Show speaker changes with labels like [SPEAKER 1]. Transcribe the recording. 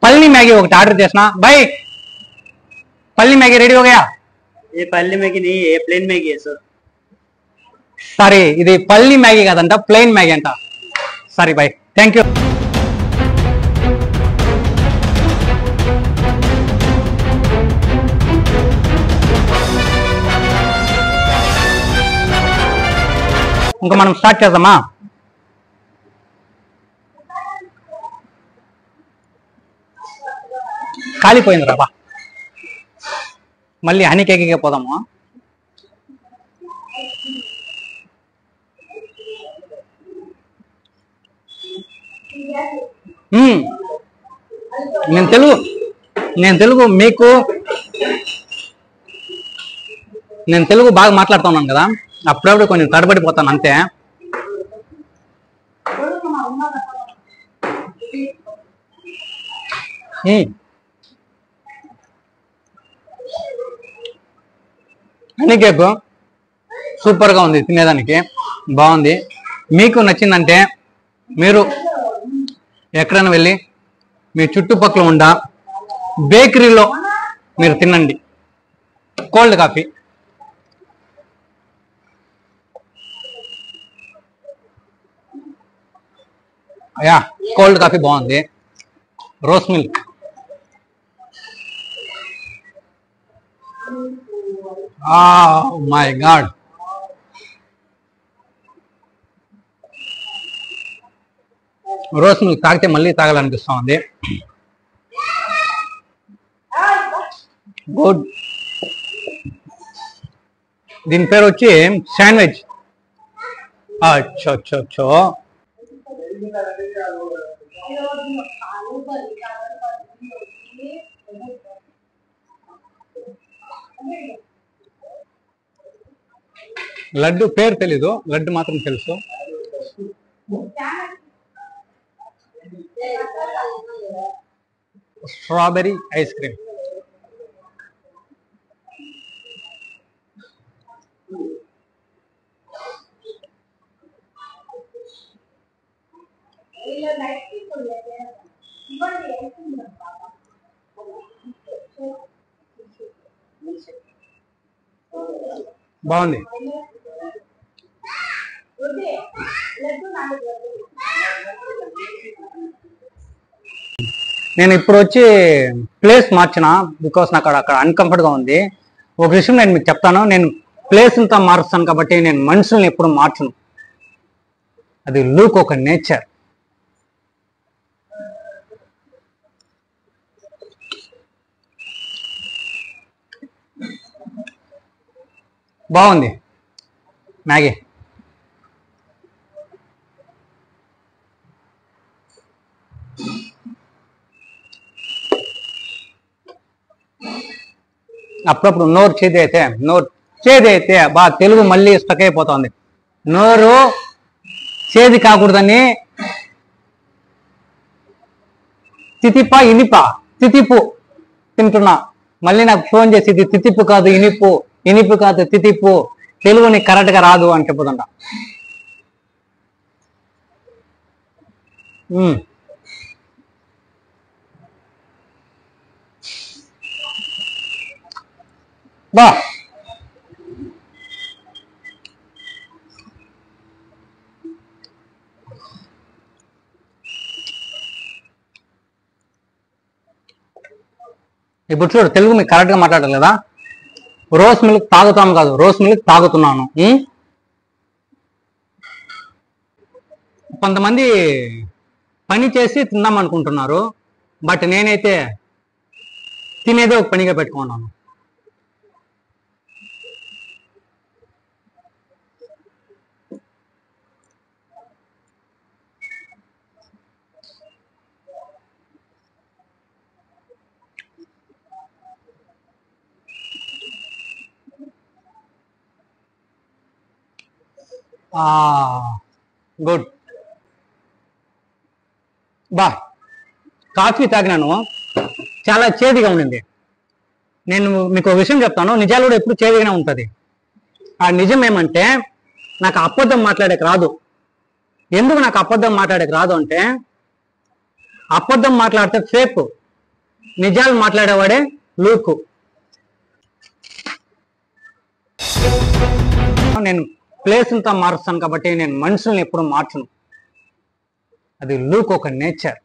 [SPEAKER 1] पल्ली मैगी ఒకటి ఆర్డర్ చేసిన బై पल्ली मैगी रेडी हो गया
[SPEAKER 2] ये पल्ली मैगी नहीं है, ये प्लेन मैगी है सर।
[SPEAKER 1] సారీ ఇది పల్లి మ్యాగీ కాదంట ప్లెయిన్ మ్యాగీ అంట సారీ బై థ్యాంక్ యూ ఇంకా మనం స్టార్ట్ చేద్దామా కాలిపోయింది రాబా మళ్ళీ హనీ కేక్కే పోదాము నేను తెలుగు బాగా మాట్లాడుతూ ఉన్నాను కదా అప్పుడప్పుడు కొంచెం తడబడిపోతాను అంతే హనీ కేక్ సూపర్ గా ఉంది తినేదానికి బాగుంది మీకు నచ్చిందంటే మీరు ఎక్కడైనా వెళ్ళి మీ చుట్టుపక్కల ఉండ బేకరీలో మీరు తినండి కోల్డ్ కాఫీ యా కోల్డ్ కాఫీ బాగుంది rose milk my God rose milk తాగితే మళ్ళీ తాగాలనిపిస్తా ఉంది గుడ్ దీని పేరు వచ్చి శాండ్విచ్ అచ్చో లడ్డు పేరు తెలీదు లడ్డు మాత్రం తెలుసు స్ట్రాబెరీ ఐస్ క్రీమ్ బాగుంది నేను ఇప్పుడు వచ్చి ప్లేస్ మార్చిన బికాస్ నాకు అక్కడ అన్కంఫర్ట్ గా ఉంది ఒక విషయం నేను మీకు చెప్తాను నేను ప్లేస్ అంతా మారుస్తాను కాబట్టి నేను మనుషుల్ని ఎప్పుడు మార్చను అది లుక్ ఒక నేచర్ బాగుంది మ్యాగీ అప్పుడప్పుడు నోరు చేది అయితే బాగా తెలుగు మళ్ళీ స్టక్ అయిపోతుంది నోరు చేది కాకూడదని తితిపు తింటున్నా మళ్ళీ నాకు ఫోన్ చేసి ఇది తితిపు కాదు ఇనిపు కాదు తితిపు తెలుగుని కరెక్ట్ గా రాదు అని చెప్పుతుంటా బా ఇప్పుడు చూడు తెలుగు మీకు కరెక్ట్ గా మాట్లాడాలి కదా రోస్ మిల్క్ తాగుతాము కాదు రోస్ మిల్క్ తాగుతున్నాను కొంతమంది పని చేసి తిందాం అనుకుంటున్నారు బట్ నేనైతే తినేదే ఒక పనిగా పెట్టుకున్నాను గుడ్ బా కాఫీ తాగినాను చాలా చేదుగా ఉండింది నేను మీకు ఒక విషయం చెప్తాను నిజాలు కూడా ఎప్పుడు చేదుగానే ఉంటుంది ఆ నిజం ఏమంటే నాకు అబద్ధం మాట్లాడేకి రాదు ఎందుకు నాకు అబద్ధం మాట్లాడేకి రాదు అంటే అబద్ధం మాట్లాడితే ఫేక్ నిజాలు మాట్లాడేవాడే లూకు. నేను ప్లేస్లతో మారుస్తాను కాబట్టి నేను మనుషుల్ని ఎప్పుడు మార్చను. అది లూక్ ఒక నేచర్.